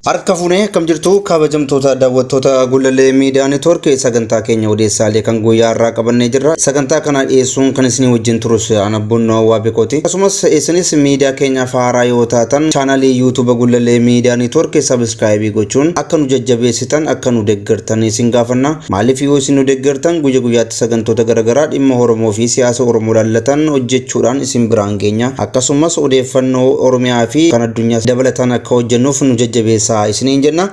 Harka fuunee akkam jirtu kabajamtoota daawwattoota Gulalee Miidiyaa Neetwoork sagantaa keenya odeessaalee kan guyyaa irraa qabannee jirra. Sagantaa kana dhiyeessuun kan isin wajjin turus Anabbonnoo Waabekooti. Akkasumas isinis miidiyaa keenya haaraa yoo taatan chaanalii YouTube Gulalee Miidiyaa Neetwoork subscribe gochuun akka nu jajjabeessitan akka nu deeggartan isin gaafanna. Maaliif yoo isin nu deeggartan guyyaa guyyaatti sagantoota garaagaraa dhimma Oromoo fi siyaasa Oromoo laallatan hojjechuudhaan isin biraan geenya. Akkasumas odeeffannoo Oromiyaa fi kan addunyaa dabalatan akka hojjennuuf nu jajjabeessa isiniin jenna.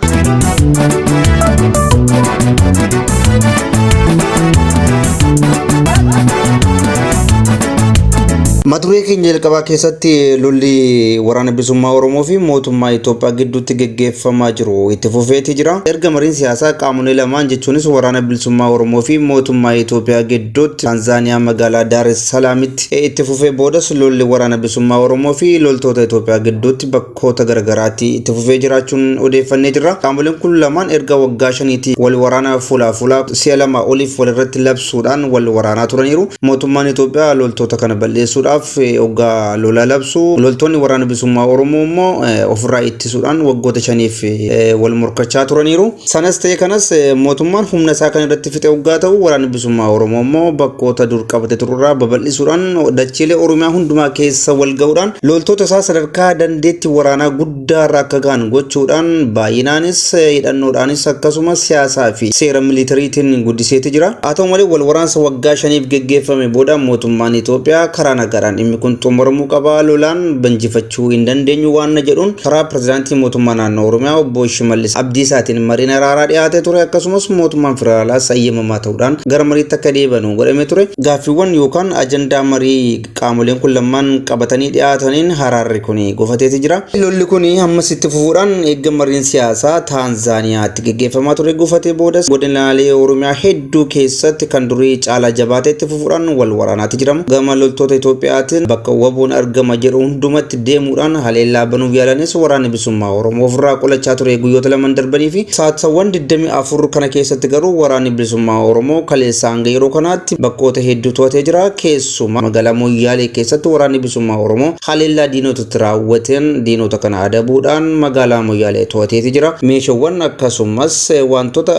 Maduree keenya jalqabaa keessatti lolli waraana bilisummaa Oromoo fi mootummaa Itoophiyaa gidduutti geggeeffamaa jiru itti fufeeti jira. Erga mariin siyaasaa qaamolee lamaan jechuunis waraana bilisummaa Oromoo fi mootummaa Itoophiyaa gidduutti Tanzaaniyaa magaalaa Dar es Salaamitti itti fufee boodas lolli waraana bilisummaa Oromoo fi loltoota Itoophiyaa gidduutti bakkoota garagaraatti itti fufee jiraachuun odeeffannee jirra. Qaamoleen kun lamaan erga waggaa 5 wal waraana fuulaa si'a lama oliif walirratti labsuudhaan wal waraanaa turaniiru. Mootummaan Itoophiyaa loltoota kana balleessuudhaaf ogaa lola labsu loltoonni waraana bilisummaa Oromoo immoo ofirraa ittisuudhaan waggoota 5 wal morkachaa turaniiru. Sanas ta'e kanas mootummaan humna isaa kan irratti fixe ogaa ta'u waraana bilisummaa Oromoo immoo bakkoota dur qabate tururraa babal'isuudhaan dachiilee Oromiyaa hundumaa keessa wal ga'uudhaan loltoota isaa sadarkaa dandeetti waraanaa guddaa irraa akka ga'an gochuudhaan baay'inaanis hidhannoodhaanis akkasumas siyaasaa fi seera militariitiin guddiseeti jira. Haa ta'u malee wal waraansa waggaa 5 geggeeffame booda mootummaan Itoophiyaa karaa nagaraan dhimmi kun xumuramuu qaba lolaan banjifachuu hin dandeenyu waan jedhuun karaa pirezidaantii mootummaa naannoo Oromiyaa obbo Shimallis Abdiisaatiin mariin araaraa dhiyaatee ture. Akkasumas mootummaan federaalaas ayyamamaa ta'uudhaan gara mariitti akka deebanu godhamee ture. Gaaffiiwwan yookaan ajandaa marii qaamoleen kun lamaan qabatanii dhiyaataniin haraarri kun gufateeti jira. Lolli kun ammas itti fufuudhaan eegga mariin siyaasaa Taanzaaniyaatti geggeeffamaa ture gufatee boodas godinaalee Oromiyaa hedduu keessatti kan durii caalaa jabaatee itti fufuudhaan wal waraanaatti jiramu. Gama loltoota Itoophiyaa bakka waboon argama jedhu hundumatti deemuudhaan haleellaa banuuf yaalanis waraanni bilisummaa Oromoo ofirraa qolachaa ture guyyoota lamaan darbanii fi sa'aatiiwwan 24 kana keessatti garuu waraanni bilisummaa Oromoo kaleessa hanga yeroo kanaatti bakkoota hedduu to'atee jira. Keessumaa magaalaa Moyyaalee keessatti waraanni bilisummaa Oromoo haleellaa diinotatti raawwateen diinota kana adabuudhaan magaalaa Moyyaalee to'ateeti jira. Meeshaawwan akkasumas wantoota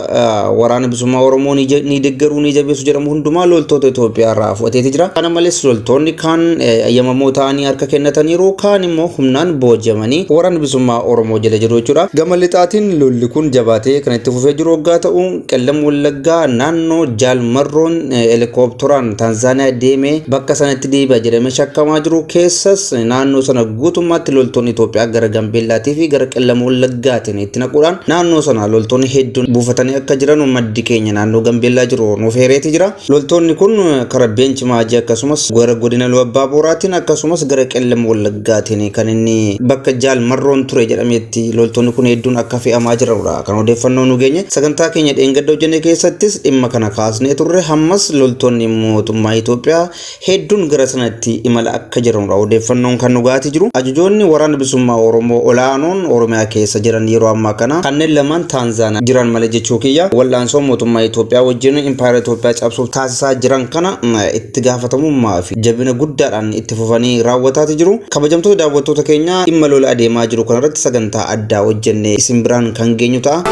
waraanni bilisummaa Oromoo ni deeggaruu ni jabeessu jedhamu hundumaa loltoota Itoophiyaa irraa fudhateeti jira. Kana malees loltoonni kaan ayyamamoo ta'anii harka kennataniiru kaan immoo humnaan boojamanii waraana bilisummaa Oromoo jala jiru jechuudha. Gama lixaatiin lolli kun jabaatee kan itti fufee jiru waggaa ta'u qellam Wallaggaa naannoo Jaalmarroon helikoophteraan Tanzaaniyaa deemee bakka sanatti deebi'a jedhamee shakkamaa jiru keessas naannoo sana guutummaatti loltoonni Itoophiyaa gara Gambeellaatii fi gara qellam Wallaggaatiin itti naquudhaan naannoo sana loltoonni hedduun buufatanii akka jiran maddi keenya naannoo Gambeellaa jiru nuuf heereeti jira. Loltoonni kun karaa Beenchi Maajii akkasumas gara godina Lubbaa Booraatiin akkasumas gara qellam Wallaggaatiin kan inni bakka Jaalmarroon ture jedhametti loltoonni kun hedduun akka fe'amaa jiranudha kan odeeffannoo nu geenye. Sagantaa keenya dheengadda hojjenne keessattis dhimma kana kaasnee turre. Hammas loltoonni mootummaa Itoophiyaa hedduun gara sanatti imala akka jiranudha odeeffannoon kan nu gaatii jiru. Ajajoonni waraana bilisummaa Oromoo olaanoon Oromiyaa keessa jiran yeroo ammaa kana kanneen lamaan Taanzaaniyaa jiran malee jechuu kiyya wal'aansoo mootummaa Itoophiyaa wajjin impaayera Itoophiyaa cabsuuf taasisaa jiran kana itti gaafatamummaa fi jabina guddaadhaan itti fufanii raawwataati jiru. Kabajamtoota daawwattoota keenya dhimma lola adeemaa jiru kanarratti sagantaa addaa hojjennee isin biraan kan geenyu ta'a.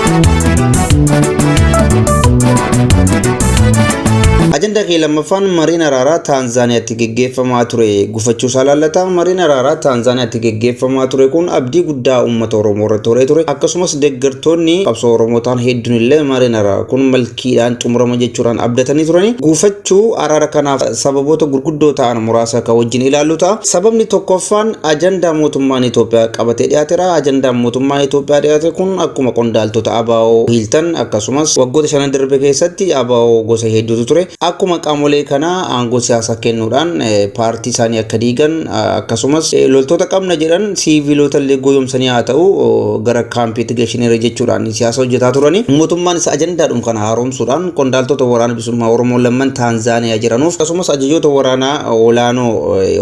Ajandaa kee lammaffaan mariin araaraa Taanzaaniyaatti geggeeffamaa ture gufachuu ilaallata. Mariin araaraa Taanzaaniyaatti geggeeffamaa ture kun abdii guddaa uummata Oromoo irratti horee ture. Akkasumas deeggartoonni qabsoo Oromoo ta'an hedduun illee mariin araaraa kun milkiidhaan xumurama jechuudhaan abdatanii turani. Gufachuu araara kanaaf sababoota gurguddoo ta'an muraasa akka wajjin ilaallu ta'a. Sababni tokkoffaan ajandaa mootummaan Itoophiyaa qabatee dhiyaateera. Ajandaan mootummaa Itoophiyaa dhiyaate kun akkuma qondaaltota ABO hiiltan akkasumas waggoota 5 darbe keessatti ABO gosa hedduutu ture. Akkuma qaamolee kana aangoo siyaasaa kennuudhaan paartii isaanii akka diigan akkasumas loltoota qabna jedhan siiviilota illee goyoomsanii haa ta'u gara kaampiitti geeshiniira jechuudhaan siyaasa hojjetaa turani. Mootummaan isa ajandaadhum kana haaromsuudhaan qondaaltota waraana bilisummaa Oromoo lamman Taanzaaniyaa jiranuuf akkasumas ajajoota waraanaa olaanoo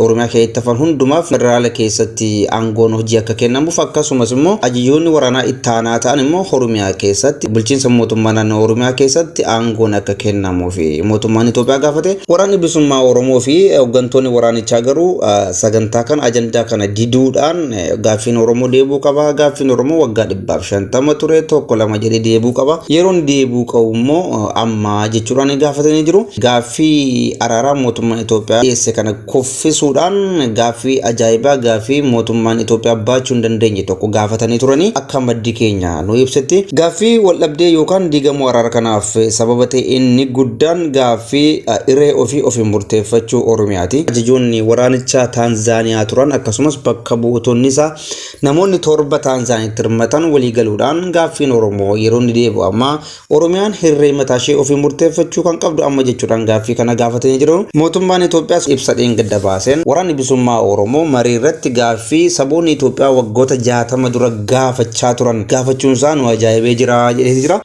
Oromiyaa keessatti hafan hundumaaf federaala keessatti aangoon hojii akka kennamuuf akkasumas immoo ajajoonni waraanaa ittaanaa ta'an immoo Oromiyaa keessatti bulchiinsa mootummaa naannoo Oromiyaa keessatti aangoon akka kennamuuf mootummaa mootummaan Itoophiyaa gaafate. Waraanni bilisummaa Oromoo fi hooggantoonni waraanichaa garuu sagantaa kana ajandaa kana diduudhaan gaaffiin Oromoo deebuu qaba. Gaaffiin Oromoo waggaa 150 ture tokko lama jedhee deebuu qaba. Yeroon deebuu qabu immoo amma jechuudhaan gaafatanii jiru. Gaaffii araaraa mootummaan Itoophiyaa dhiyeesse kana kuffisuudhaan gaaffii ajaa'ibaa gaaffii mootummaan Itoophiyaa baachuu hin dandeenye tokko gaafatanii turanii akka maddi keenya nu ibsetti. Gaaffii waldhabdee yookaan diigamuu araara kanaaf sababa ta'e inni guddaan gaaffii irree ofii murteeffachuu Oromiyaati. Ajajoonni waraanichaa Taanzaaniyaa turan akkasumas bakka bu'ootonni isaa namoonni 7 Taanzaaniyaatti hirmatan walii galuudhaan gaaffiin Oromoo yeroo inni deebi'u amma Oromiyaan hirree mataa ishee ofii murteeffachuu kan qabdu amma jechuudhaan gaaffii kana gaafatanii jiru. Mootummaan Itoophiyaas ibsa dheengadda baaseen waraanni bilisummaa Oromoo marii irratti gaaffii saboonni Itoophiyaa waggoota 60 dura gaafachaa turan gaafachuun isaa nu ajaa'ibee jira jedhee jira.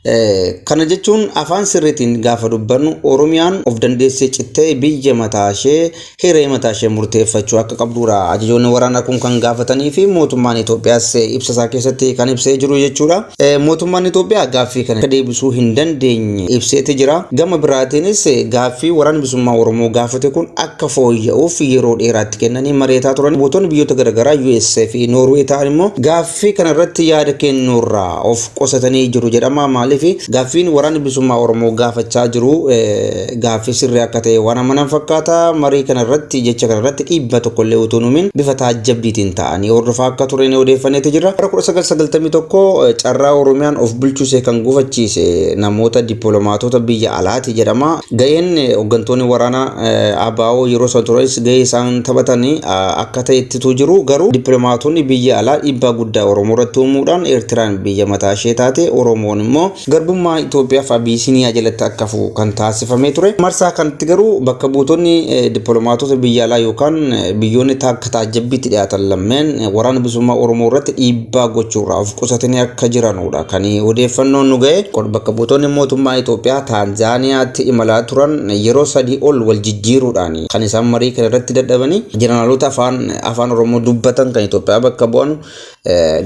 Kana jechuun afaan sirriitiin gaafa dubbannu Oromiyaan of dandeessee cittee biyya mataa ishee hirree mataa ishee murteeffachuu akka qabdudha. Ajajoonni waraanaa kun kan gaafatanii fi mootummaan Itoophiyaas ibsa isaa keessatti kan ibsee jiru jechuudha. Mootummaan Itoophiyaa gaaffii kana deebisuu hin dandeenye ibseeti jira. Gama biraatiinis gaaffii waraanni bilisummaa Oromoo gaafate kun akka fooyya'uuf yeroo dheeraatti kennanii mareetaa turan. Buutonni biyyoota garaagaraa USA fi Noorwee ta'an immoo gaaffii kana irratti yaada kennuurraa of qusatanii jiru jedhama. Maaliif gaaffiin waraanni bilisummaa Oromoo gaafachaa jiru gaaffii sirrii akka ta'e waan amanan fakkaata. Marii kana irratti jecha kana irratti dhiibba tokkollee utuu numin bifa taajjabbiitiin ta'anii hordofaa akka turan odeeffanneeti jira. Bara 1991 carraa Oromiyaan of bulchuusee kan gufachiise namoota dippiloomaatota biyya alaati jedhama. Ga'een hooggantoonni waraanaa ABO yeroo san tures ga'ee isaan taphatanii akka ta'ettitu jiru. Garuu dippiloomaatonni biyya alaa dhiibbaa guddaa Oromoo irratti uumuudhaan Eertiraan biyya mataa ishee taate Oromoon immoo garbummaa Itoophiyaaf Abisiiniyaa jalatti akka fufu kan taasifamee ture. Marsaa kanatti garuu bakka buutonni dippiloomaatota biyya alaa yookaan biyyoonni akka taajjabbiitti dhiyaatan lammeen waraana bilisummaa Oromoo irratti dhiibbaa gochuurraa of qusatanii akka jiranudha. Kan odeeffannoon nu ga'e bakka buutonni mootummaa Itoophiyaa Taanzaaniyaatti imalaa turan yeroo 3 ol wal jijjiiruudhaan kan isaan marii kana irratti dadhabanii jeneraalota afaan Oromoo dubbatan kan Itoophiyaa bakka bu'an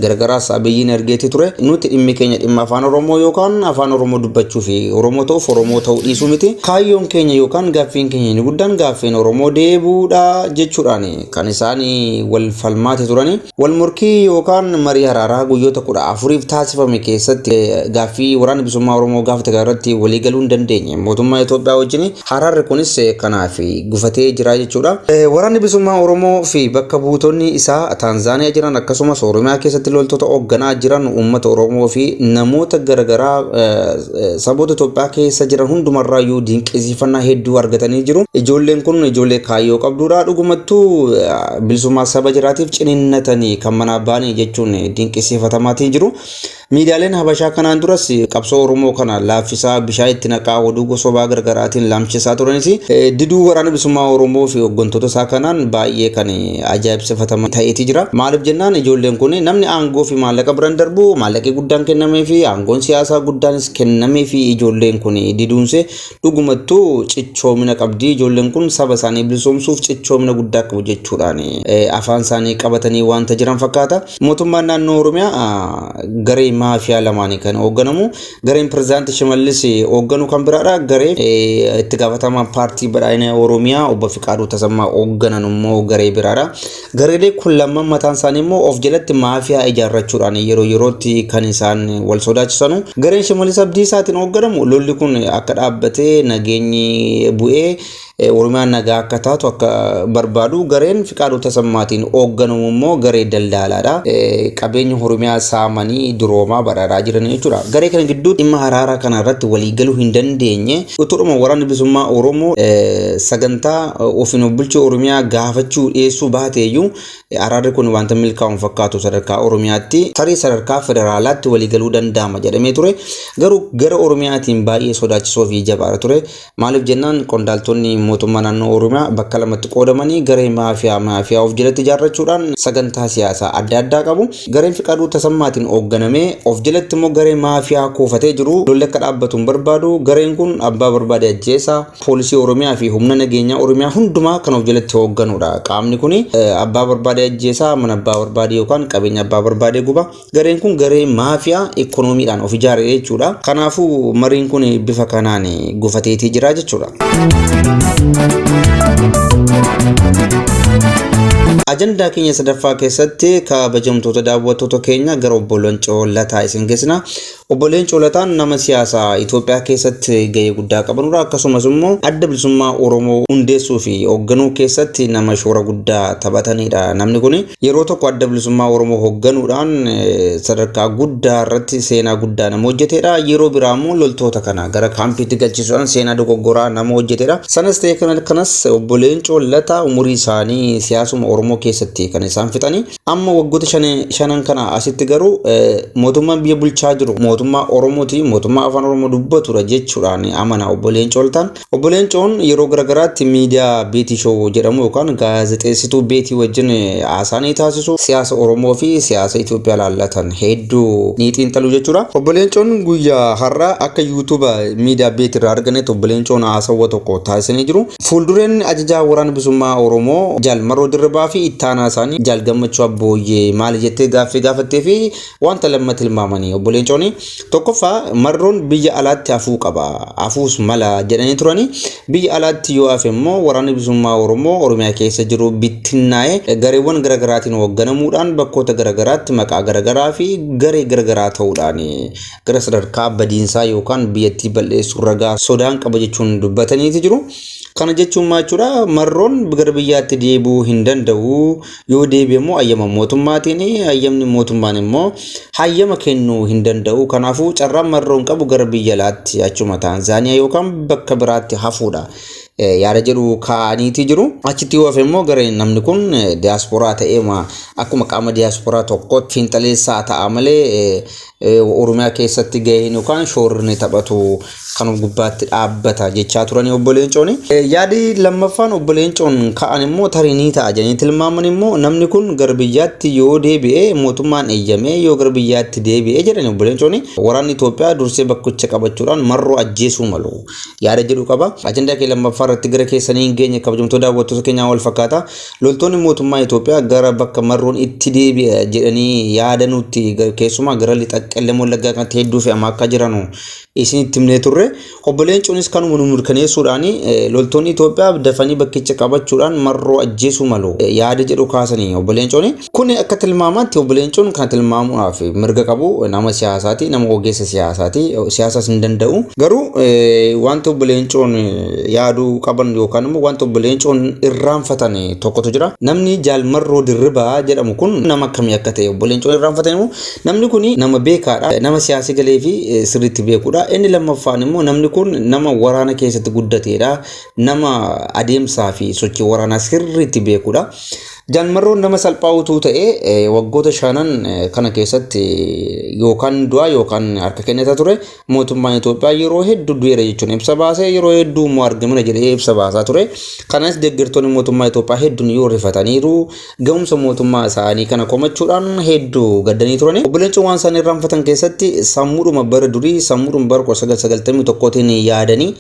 gargaraas Abiyyiin ergeeti ture. Nuti dhimmi keenya dhimma afaan Oromoo yookaan afaan Oromoo dubbachuu fi Oromoo ta'uuf Oromoo ta'uu dhiisuu miti. Kaayyoon keenya yookaan gaaffiin keenya inni guddaan gaaffiin Oromoo deebuudha jechuudhaan kan isaan wal falmaati turani. Wal morkii yookaan marii araaraa guyyoota 14f taasifame keessatti gaaffii waraanni bilisummaa Oromoo gaafate irratti walii galuu hin dandeenye. Mootummaa Itoophiyaa wajjin araarri kunis kanaaf gufatee jira jechuudha. Waraanni bilisummaa Oromoo fi bakka buutonni isaa Taanzaaniyaa jiran akkasumas Oromiyaa keessatti loltoota hoogganaa jiran uummata Oromoo fi namoota garaagaraa saboota Itoophiyaa keessa jiran hundumarraa iyyuu dinqisiifannaa hedduu argatanii jiru. Ijoolleen kun ijoollee kaayyoo qabduudha. Dhugumattuu bilisummaa saba jiraatiif ciniinnatanii kan manaa baanii jechuun dinqisiifatamaatii jiru. Miidiyaaleen Habashaa kanaan duras qabsoo Oromoo kana laaffisaa bishaan itti naqaa oduu gosoota garaagaraatiin laamchisaa turanis diduu waraana bilisummaa Oromoo fi hooggantoota isaa kanaan baay'ee kan ajaa'ibsiifatamaa ta'eeti jira. Maaliif jennaan ijoolleen kun namni aangoo fi maallaqa biraan darbu maallaqi guddaan kennamee fi aangoon siyaasaa guddaanis kennamee fi ijoolleen kun diduunse dhugumattuu cichoomina qabdi. Ijoolleen kun saba isaanii bilisoomsuuf cichoomina guddaa qabu jechuudhaan afaan isaanii qabatanii wanta jiran fakkaata. Mootummaan naannoo Oromiyaa garee maafiyaa lamaanii kan hoogganamu. Gareen pirezidaantii Shimallis hoogganu kan biraadha. Garee itti gaafatamaa paartii badhaadhina Oromiyaa obbo Fiqaaduu Tasammaa hoogganan immoo garee biraadha. Gareelee kun lamman mataan isaanii immoo of jalatti maafiyaa ijaarrachuudhaan yeroo yerootti kan isaan wal sodaachisanu. Gareen Shimallis Abdiisaatiin hoogganamu lolli kun akka dhaabbatee nageenyi bu'ee Oromiyaan nagaa akka taatu akka barbaadu. Gareen Fiqaaduu Tasammaatiin hoogganamu immoo garee daldaalaadha. Qabeenya Oromiyaa saamanii duroomaa badhaadhaa jiran jechuudha. Garee kana gidduu dhimma araaraa kana irratti walii galuu hin dandeenye utuma waraanni bilisummaa Oromoo sagantaa ofiin bulchuu Oromiyaa gaafachuu dhiyeessuu baateeyyuu araarri kun wanta milkaa'uun fakkaatu sadarkaa Oromiyaatti tarii sadarkaa federaalaatti walii galuu danda'ama jedhamee ture. Garuu gara Oromiyaatiin baay'ee sodaachisoo fi jabaara ture. Maaliif jennaan qondaaltonni mootummaa naannoo Oromiyaa bakka lamatti qoodamanii garee maafiyaa of jalatti ijaarrachuudhaan sagantaa siyaasaa adda addaa qabu. Gareen Fiqaaduu Tasammaatiin hoogganamee of jalatti immoo garee maafiyaa kuufatee jiru. Lolli akka dhaabbatu hin barbaadu. Gareen kun abbaa barbaade ajjeesa. Poolisii Oromiyaa fi humna nageenyaa Oromiyaa hundumaa kan of jalatti hoogganudha. Qaamni kun abbaa barbaade ajjeesa, mana abbaa barbaade yookaan qabeenya abbaa barbaade guba. Gareen kun garee maafiyaa ikoonomiidhaan of ijaare jechuudha. Kanaafuu mariin kun bifa kanaan gufateetii fufeetii jira jechuudha. Ajandaa keenya sadaffaa keessatti kabajamtoota daawwattoota keenya gara obbo Leencoo Lataa isin geessina. Obbo Leencoo Lataan nama siyaasaa Itoophiyaa keessatti gahee guddaa qabanudha. Akkasumas immoo adda bilisummaa Oromoo hundeessuu fi hoogganuu keessatti nama shoora guddaa taphatanidha. Namni kun yeroo tokko adda bilisummaa Oromoo hoogganuudhaan sadarkaa guddaa irratti seenaa guddaa nama hojjetedha. Yeroo biraa immoo loltoota kana gara kaampiitti galchisuudhaan seenaa dogoggoraa nama hojjetedha. Sanas ta'e kanas obbo Leencoo Lataa umurii isaanii siyaasuma Oromoo keessatti kan isaan fixanii amma waggoota shanan kana asitti garuu mootummaan biyya bulchaa jiru mootummaa Oromooti, mootummaa afaan Oromoo dubbatudha jechuudhaan amana obbo Leencoo Lataan. Obbo Leencoon yeroo garagaraatti miidiyaa Beetii Show jedhamu yookaan gaazexeessituu Beetii wajjin haasaa taasisu siyaasa Oromoo fi siyaasa Itoophiyaa laallatan hedduu ni xiinxalu jechuudha. Obbo Leencoon guyyaa har'a akka YouTube miidiyaa Beetii irraa arganetti obbo Leencoon haasawwa tokko taasisanii jiru. Fuuldureen ajajaa waraana bilisummaa Oromoo Jaal Marroo Dirribaa fi ittaanaa isaanii Jaal Gammachuu Abbooyyee maal jettee gaaffii gaafattee fi wanta lamma tilmaamanii obbo Leencoon tokkoffaa Marroon biyya alaatti hafuu qaba, hafuus mala jedhanii turani. Biyya alaatti yoo hafe immoo waraanni bilisummaa Oromoo Oromiyaa keessa jiru bittinnaa'ee gareewwan garaagaraatiin hoogganamuudhaan bakkoota garaagaraatti maqaa garaagaraa fi garee garaagaraa ta'uudhaan gara sadarkaa badiinsaa yookaan biyyattii balleessuu ragaa sodaan qaba jechuun dubbataniiti jiru. Kana jechuun maachuudha Marroon gara biyyaatti deebi'uu hin danda'u. Yoo deebi'e immoo hayyama mootummaatiin, hayyamni mootummaan immoo hayyama kennuu hin danda'u. Kanaafuu carraan Marroon qabu gara biyya alaatti achuma Taanzaaniyaa yookaan bakka biraatti hafuudha. Yaada jedhu kaa'aniiti jiru. Achitti yoo hafe immoo gara namni kun diiyaasporaa ta'ee akkuma qaama diiyaasporaa tokkotti fiinxaleessaa ta'a malee Oromiyaa keessatti gaheen yookaan shoorri taphatu kan gubbaatti dhaabbata jechaa turanii obbo Leencoon. Yaadi lammaffaan obbo Leencoon ka'an immoo tarii ni ta'a jedhanii tilmaaman immoo namni kun gara biyyaatti yoo deebi'e mootummaan eeyyamee yoo gara biyyaatti deebi'e jedhani obbo Leencoon. Waraanni Itoophiyaa dursee bakkicha qabachuudhaan Marroo ajjeesuu malu yaada jedhu qaba. Ajandaa kee lammaffaa irratti gara keessanii hin geenye kabajamtoota daawwattoota keenyaa wal fakkaata. Loltoonni mootummaa Itoophiyaa gara bakka Marroon itti deebi'e jedhanii yaadanutti keessumaa gara lixa qellem wallaggaa kanatti hedduu fe'amaa akka jiranu isinitti himnee turre. Obbo Leencoonis kanuma nu mirkaneessuudhaan loltoonni Itoophiyaa dafanii bakkicha qabachuudhaan Marroo ajjeesuu malu yaada jedhu kaasanii obbo Leencoon. Kun akka tilmaamaatti obbo Leencoon kan tilmaamuudhaaf mirga qabu nama siyaasaati, nama ogeessa siyaasaati, siyaasas hin danda'u. Garuu wanta obbo Leencoon yaaduu qaban yookaan immoo wanta obbo Leencoon irraanfatan tokkotu jira. Namni Jaal Marroo Dirribaa jedhamu kun nama akkamii akka ta'e obbo Leencoon irraanfatan immoo namni kun nama beekaadha, nama siyaasii galee fi sirriitti beekudha. Inni lammaffaan immoo namni kun nama waraana keessatti guddateedha, nama adeemsaa fi sochii waraanaa sirriitti beekudha. Jaal Marroon nama salphaa utuu ta'e waggoota shanan kana keessatti yookaan du'a yookaan harka kennata ture. Mootummaan Itoophiyaa yeroo hedduu du'eera jechuun ibsa baasee yeroo hedduu immoo argamina jedhee ibsa baasaa ture. Kanas deeggartoonni mootummaa Itoophiyaa hedduun yoo rifataniiru ga'umsa mootummaa isaanii kana komachuudhaan hedduu gaddanii turani. Obbo Leencoon waan isaan irraanfatan keessatti sammuudhuma bara durii sammuudhuma bara 1991tiin yaadanii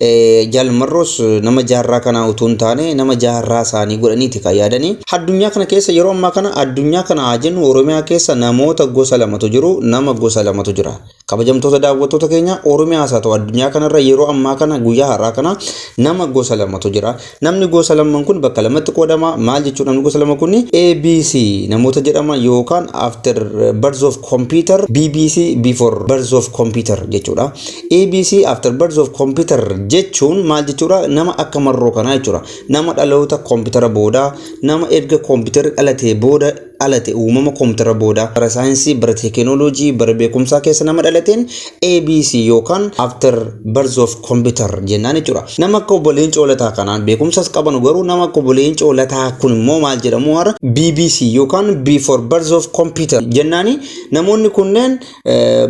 Jaal Marroos nama jaarraa kana utuu hin taane nama jaarraa isaanii godhaniiti kan yaadanii. Addunyaa kana keessa yeroo ammaa kana addunyaa kana jennu Oromiyaa keessa namoota gosa lamatu jiru, nama gosa lamatu jira. Kabajamtoota daawwattoota keenya Oromiyaas haa ta'u addunyaa kanarra yeroo ammaa kana guyyaa har'aa kana nama gosa lamatu jira. Namni gosa lamaan kun bakka lamatti qoodama. Maal jechuudha namni gosa lama kun? ABC namoota jedhama yookaan after birth of computer, BBC before birth of computer jechuudha. ABC after birth of computer jechuun maal jechuudha? Nama akka Marroo kanaa jechuudha. Nama dhaloota koompitara booda, nama erga koompitara dhalatee booda alate uumama koompitara booda bara saayinsii bara teekinooloojii bara beekumsaa keessa nama dhalateen ABC yookaan after birth of computer jennaan jechuudha. Nama akka obbo Leencoo Lataa kanaan beekumsas qaban garuu nama akka obbo Leencoo Lataa kun immoo maal jedhamu hara BBC yookaan before birth of computer jennaani. Namoonni kunneen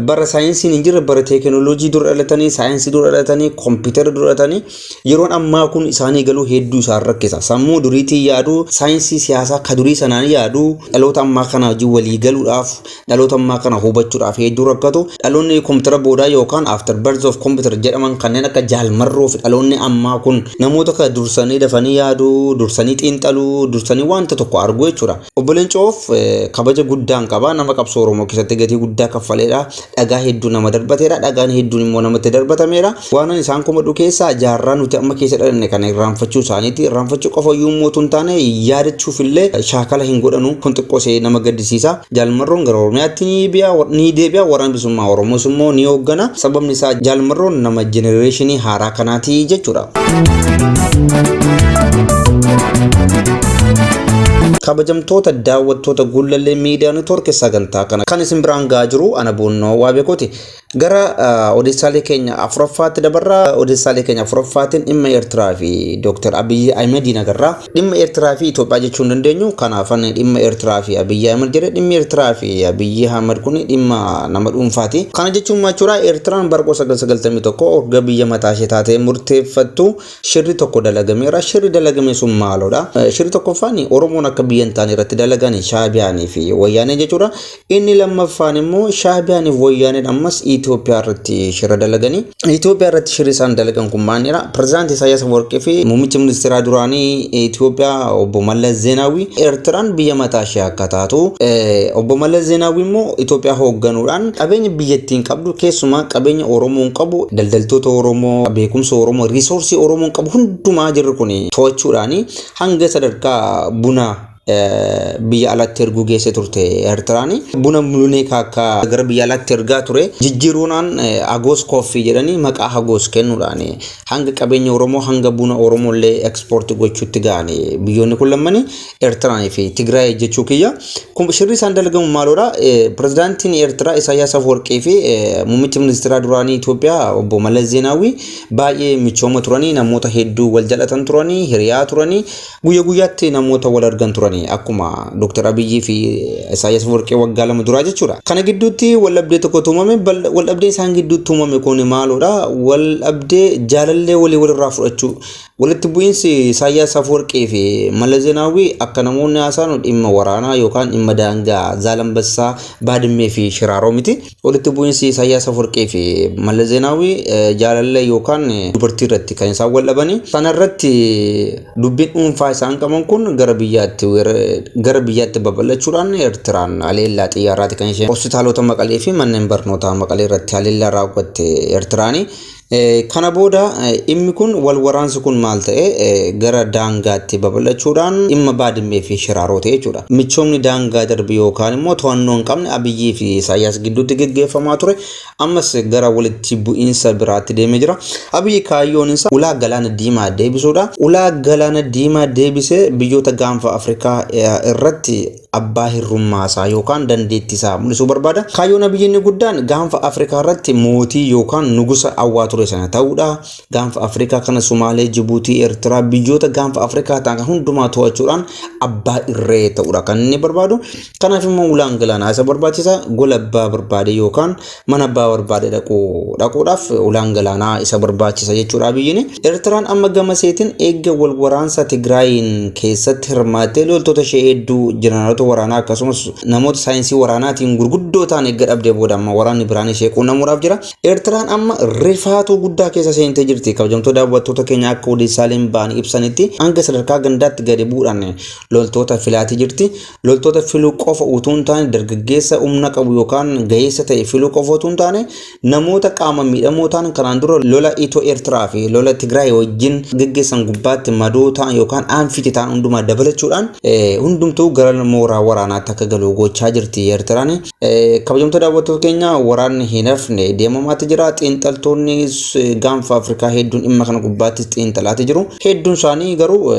bara saayinsiin hin jirre bara teekinooloojii dura dhalatanii saayinsii dura dhalatanii koompitara dura dhalatanii yeroon ammaa kun isaanii galuu hedduu isaan rakkisa. Sammuu duriitii yaadu saayinsii siyaasaa ka durii sanaan yaadu dhaloota ammaa kana wajjin walii galuudhaaf dhaloota ammaa kana hubachuudhaaf hedduu rakkatu. Dhaloonni kompiitara boodaa yookaan after birth of computer jedhaman kanneen akka jaalmarroo fi dhaloonni ammaa kun namoota kan dursanii dafanii yaaduu, dursanii xiinxaluu, dursanii wanta tokko arguu jechuudha. Obbo Leencoof kabaja guddaan qaba. Nama qabsoo Oromoo keessatti gatii guddaa kaffaleedha. Dhagaa hedduu nama darbateedha. Dhagaan hedduun immoo namatti darbatameera. Waan isaan komadhu keessaa jaarraa nuti amma keessa dhalanne kana irraanfachuu isaaniiti. Irraanfachuu qofa iyyuu mootuu hin taane yaadachuuf illee shaakala hin godhanu. Kun xiqqoosee nama gaddisiisa. Jaalmarroon gara Oromiyaatti ni deebi'a. Waraana bilisummaa Oromoos immoo ni hooggana. Sababni isaa Jaalmarroon nama jenereeshinii haaraa kanaati jechuudha. Kabajamtoota daawwattoota Gullallee Miidiyaa Neetwoork sagantaa kana kan isin biraan gahaa jiru ana Boonnoo Waabeekooti. Gara odeessaalee keenya afuraffaatti dabarraa. Odeessaalee keenya afuraffaatiin dhimma Eertiraa fi Dr. Abiy Ahmed agarraa. Dhimma Eertiraa fi Itoophiyaa jechuu hin dandeenyu. Kanaafan dhimma Eertiraa fi Abiy Ahmed jedhe. Dhimmi Eertiraa fi Abiy Ahmed kun dhimma nama dhuunfaati. Kana jechuun machuudha Eertiraan bara 1991 erga biyya mataa ishee taatee murteeffattu shirri tokko dalagameera. Shirri dalagame sun maalodha? Shirri tokkoffaan Oromoon akka biyya hin taane irratti dalagan Shaabiyaanii fi Wayyaanee jechuudha. Inni lammaffaan immoo Shaabiyaanii fi Wayyaaneen ammas Itoophiyaa irratti shirra dalaganii. Itoophiyaa irratti shirri isaan dalagan kun maalidha? Pirezidaantii Isaayyaas Afwerqii fi muummichi ministeeraa duraanii Itoophiyaa obbo Mallas Zeenaawii Eertiraan biyya mataa ishee akka taatu, obbo Mallas Zeenaawii immoo Itoophiyaa hoogganuudhaan qabeenya biyyattiin qabdu keessumaa qabeenya Oromoon qabu, daldaltoota Oromoo, beekumsa Oromoo, riisoorsii Oromoon qabu hundumaa jirru kun to'achuudhaan hanga sadarkaa buna biyya alatti erguu geesse turte Eertiraan. Buna mulunee akka gara biyya alatti ergaa ture jijjiiruudhaan Agos Coffee jedhanii maqaa Agos kennuudhaan hanga qabeenya Oromoo hanga buna Oromoo illee ekspoortii gochuutti ga'an biyyoonni kun lamman Eertiraan fi Tigraay jechuu kiyya. Kun shirri isaan dalagamu maalodha? Pirezidaantiin Eertiraa Isaayyaas Afwerqii fi muummichi ministeeraa duraanii Itoophiyaa obbo Mallas Zeenaawii baay'ee michooma turanii, namoota hedduu wal jaalatan turanii, hiriyaa turanii, guyyaa guyyaatti namoota wal argan turanii. Akkuma Dr. Abiy fi Isaayyaas Afwerqii waggaa lama duraa jechuudha. Kana gidduutti wal-dhabdee tokko tuumame. Wal-dhabdee isaan gidduutti tuumame kun maalodha? Wal-dhabdee jaalallee walirraa fudhachuu. Walitti bu'iinsi Isaayyaas Afwerqii fi Mallas Zeenaawii akka namoonni haasa'an dhimma waraanaa yookaan dhimma daangaa Zaalambassaa, Baadimmee fi Shiraaroo miti. Walitti bu'iinsi Isaayyaas Afwerqii fi Mallas Zeenaawii jaalallee yookaan dubartii irratti kan isaan wal dhabanii. Kana irratti dubbiin dhuunfaa isaan qaban kun gara biyyaatti babal'achuudhaan Eertiraan haleellaa xiyyaaraati kan isheen hospitaalota Maqalee fi manneen barnootaa Maqalee irratti haleellaa raawwatte Eertiraani. Kana booda dhimmi kun wal waraansi kun maal ta'e gara daangaatti babal'achuudhaan dhimma Baadimmee fi Shiraaroo ta'e jechuudha. Michoomni daangaa darbe yookaan immoo to'annoo hin qabne Abiyyii fi Isaayyaas gidduutti geggeeffamaa ture ammas gara walitti bu'iinsa biraatti deemee jira. Abiyyi kaayyoon isaa ulaa galaana diimaa deebisuudha. Ulaa galaana diimaa deebisee biyyoota gaanfa Afrikaa irratti abbaa hirrummaa isaa yookaan dandeettii isaa mul'isuu barbaada. Kaayyoon Abiyyi guddaan gaanfa Afrikaa irratti mootii yookaan nugusa awwaa ture sana ta'uudha. Gaanfa Afrikaa kana Sumaalee, Jibuutii, Eertiraa biyyoota gaanfa Afrikaa ta'an hundumaa to'achuudhaan abbaa irree ta'uudha kan inni barbaadu. Kanaaf immoo ulaan galaanaa isa barbaachisa. Gola abbaa barbaade yookaan mana abbaa barbaade dhaquudhaaf ulaan galaanaa isa barbaachisa jechuudha Abiyyiin. Eertiraan amma gama seetiin eegga wal waraansa Tigraayin keessatti hirmaattee loltoota ishee hedduu jeneraaloota waraanaa akkasumas namoota saayinsii waraanaatiin gurguddoo ta'an eegga dhabdee booda amma waraanni biraan ishee quunnamuudhaaf jira. Eertiraan amma rifaatu guddaa keessa seentee jirti. Kabajamtoota daawwattoota keenya akka odeessaaleen ba'an ibsanitti hanga sadarkaa gandaatti gadi bu'uudhaan loltoota filaatii jirti. Loltoota filuu qofa utuu hin taane dargaggeessa humna qabu yookaan gaheessa ta'e filuu qofa utuu hin taane namoota qaama miidhamoo ta'an kanaan dura lola Itoo Eertiraa fi lola Tigraay wajjin geggeessan gubbaatti madoo ta'an yookaan aanfiti ta'an hundumaa dabalachuudhaan hundumtuu gara mooraa waraanaatti akka galu gochaa jirti Eertiraan. Kabajamtoota daawwattoota keenya waraanni hin hafne deemamaatti jira. Xiinxaltoonni gaanfa Afrikaa hedduun dhimma kana gubbaatti xiinxalaatti jiru. Hedduun isaanii garuu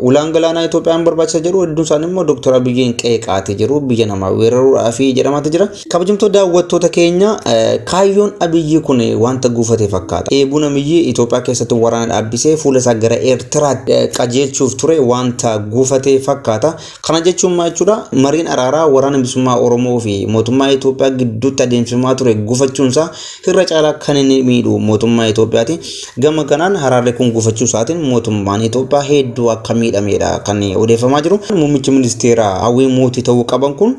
ulaan galaanaa Itoophiyaan barbaachisa jiru. Hedduun isaanii immoo Dr. Abiyyiin qeeqaatti jiru. Biyya namaa weeraruudhaaf jedhamaatti jira. Kabajamtoota daawwattoota keenya kaayyoon Abiyyi kun wanta guufate fakkaata. Eebuna Abiyyi Itoophiyaa keessatti waraana dhaabbisee fuula isaa gara Eertiraatti qajeelchuuf ture wanta guufate fakkaata. Kana jechuun maal jechuudha? jechuudha. Mariin araaraa waraana bilisummaa Oromoo fi mootummaa Itoophiyaa gidduutti adeemsifamaa ture gufachuunsaa irra caalaa kan inni miidhu mootummaa Itoophiyaati. Gama kanaan araarri kun gufachuu isaatiin mootummaan Itoophiyaa hedduu akka miidhamedha kan odeeffamaa jiru. Muummichi ministeeraa hawwii mootii ta'uu qaban kun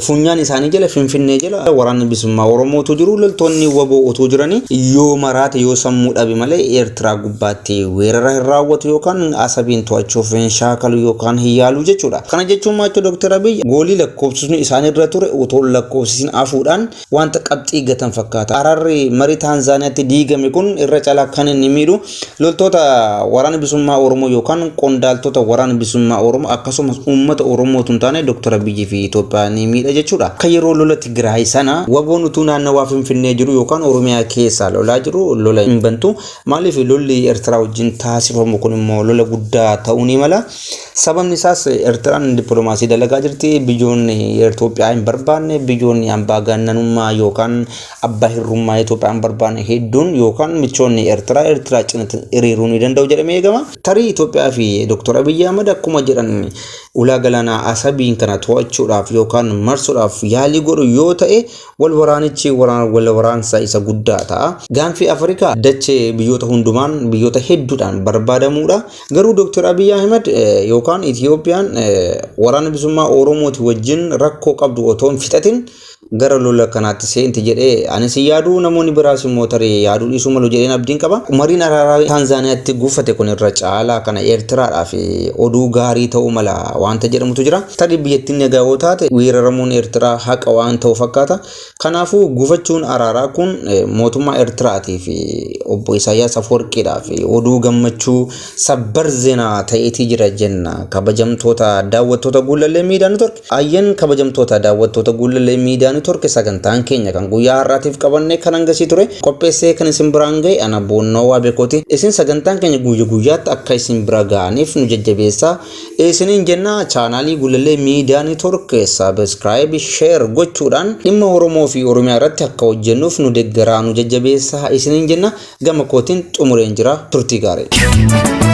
funyaan isaanii jala Finfinnee jala waraanni bilisummaa Oromootu jiru. Loltoonni waboo otoo jiranii yoo maraate yoo sammuu dhabe malee Eertiraa gubbaatti weerara hin raawwatu yookaan asabiin to'achuuf hin shaakalu yookaan hin yaalu jechuudha. Kana jechuun maachoo Dr. Abiy goolii lakkoofsisni isaan irra ture otoo lakkoofsisin afuudhaan wanta qabxii gatan fakkaata. Araarri marii Taanzaaniyaatti diigame kun irra caalaa kan inni miidhu loltoota waraana bilisummaa Oromoo yookaan qondaaltota waraana bilisummaa Oromoo akkasumas uummata Oromootu hin taane Dr. Abiy fi Itoophiyaa ni miidha jechuudha. Akka yeroo lola Tigraay sana waboon utuu naannawaa Finfinnee jiru yookaan Oromiyaa keessa lolaa jiru lola hin bantu. Maaliif lolli Eertiraa wajjin taasifamu kun immoo lola guddaa ta'uu ni mala. Sababni isaas Eertiraan dippiloomaasii dalagaa jirti. Biyyoonni Itoophiyaa hin barbaanne, biyyoonni ambaa gannanummaa yookaan abbaa hirrummaa Itoophiyaa hin barbaanne hedduun yookaan michoonni Eertiraa cinatti hiriiruu ni danda'u jedhamee eegama. Tarii Itoophiyaa fi Dr. Abiy Ahmed akkuma jedhan ulaa galaanaa asabiin kana to'achuudhaaf yookaan marsuudhaaf yaalii godhu yoo ta'e wal waraanichi wal waraansa isa guddaa ta'a. Gaanfi Afrikaa dachee biyyoota hundumaan biyyoota hedduudhaan barbaadamuudha. Garuu Dr. Abiy Ahmed yookaan Itoophiyaan waraana bilisummaa Oromooti wajjin rakkoo qabdu otoo hin fixatin gara lola kanaatti seenti jedhee anis yaadu namoonni biraas immoo tarii yaaduu dhiisuu malu jedheen abdiin qaba. Mariin araaraa Taanzaaniyaatti gufate kun irra caalaa kana Eertiraadhaa fi oduu gaarii ta'uu mala wanta jedhamutu jira. Tarii biyyattiin nagaa yoo taate weeraramuun Eertiraa haqa waan ta'u fakkaata. Kanaafuu gufachuun araaraa kun mootummaa Eertiraatii fi obbo Isaayyaas Afwerqiidhaa fi oduu gammachuu sabbar zeenaa ta'eetii jira jenna. Kabajamtoota daawwattoota Guulallee Miidiyaa Neetwoork ayyan kabajamtoota daawwattoota Guulallee Miidiyaa Neetwoork sagantaan keenya kan guyyaa har'aatiif qabannee kan hangasii ture qopheessee kan isin biraan ga'e ana Boonnoo Waabekooti. Isin sagantaan keenya guyyaatti akka isin bira ga'aniif nu jajjabeessaa isiniin jenna. Chaanaalii Guulallee Miidiyaa Neetwoork subscribe share gochuudhaan dhimma Oromoo fi Oromiyaa irratti akka hojjennuuf nu deeggaraa nu jajjabeessaa isiniin jenna. Gama kootiin xumureen jira. Turtii gaarii.